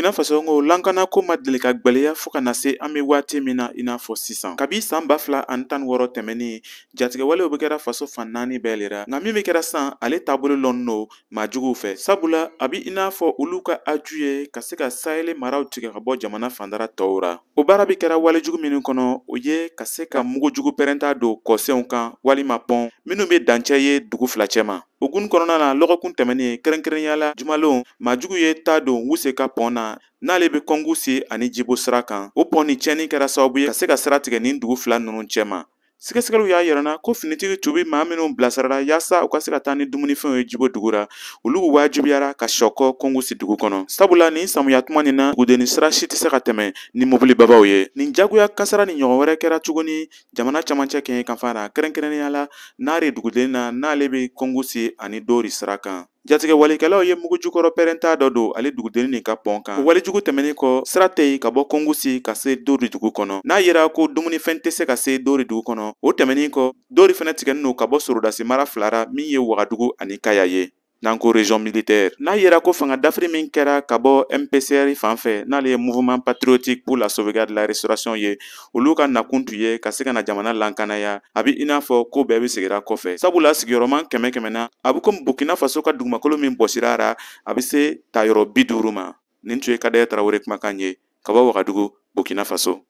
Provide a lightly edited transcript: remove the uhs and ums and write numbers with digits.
Burkina Faso ngo lankana ko ma deli ka gwɛlɛya fo ka na se an bɛ waati min na i n'a fɔ sisan. Kabi san 2016 tɛmɛni jatigɛwalew bɛ kɛra faso fan 4 bɛɛ le ra. Nka min bɛ kɛra san ale taabolo lɔnnen no maajuguw fɛ. Sabula a bɛ i n'a fɔ olu ka aju ye ka se ka Sahel maraw tigɛ ka bɔ jamana fandara tɔw ra. O baara bɛ kɛra walejugu minnu kɔnɔ o ye ka se ka mugujugu pɛrɛnta don kɔsenw kan walima pɔn minnu bɛ dancɛ ye dugu fila cɛ ma. O gun kɔnɔna na lɔgɔkun tɛmɛnen kɛrɛnkɛrɛnyala jumalenw maajugu ye taa don Wuse ka pɔn na n'ale bɛ Kɔngu si ani Jibo sira kan. O pɔn ni cɛnni kɛra sababu ye ka se ka sira tigɛ ni dugu fila ninnu cɛ ma. Sɛgɛsɛgɛliw y'a yirana ko finitigi tun bɛ maa minnu bilasirala yaasa u ka se ka taa ni dumunifɛnw ye Jibo dugu ra. Olu wajibiyara ka sɔkɔ Kɔngu si dugu kɔnɔ. Sabula ni samiya tuma nin na dugudeni sira si tɛ se ka tɛmɛ ni mobilibabaw ye. Nin jagoya kasara ni ɲɔgɔn wɛrɛ kɛra tuguni jamana camancɛ kɛɲɛ kanfan na kɛrɛnkɛrɛnyala Nare dugudeni na n'ale bɛ Kɔngu si ani Dori sira kan. Jatigɛ walikɛlaw ye mugujukɔrɔ pɛrɛnta dɔ don ale dugudeni nin ka pɔn kan. O walejugu tɛmɛnen kɔ sira tɛ yen ka bɔ Kɔngu si ka se Dori dugu kɔnɔ. N'a yera ko dumunifɛn tɛ se ka se Dori dugu kɔnɔ o tɛmɛnen kɔ Dori fɛnɛ tigɛlen don ka bɔ Sorodasi mara fila ra min ye Wagadugu ani Kaya ye. N'an ko région militaire. N'a yera ko fanga dafiri min kɛra ka bɔ MPCR fan fɛ n'ale ye Mouvement Patriotique pour la Sauvegarde de la Restauration ye olu ka nakun tun ye ka se ka na jamana lankanaya a bɛ i n'a fɔ ko bɛɛ bɛ segira kɔfɛ. Sabula sigiyɔrɔma kɛmɛ na a bɛ komi Burkina Faso ka dugumakolo min bɔsira ra a bɛ se tayɔrɔ 50 ma. Nin tun ye Kadɛya Tarawele kumakan ye ka bɔ Wagadugu Burkina Faso.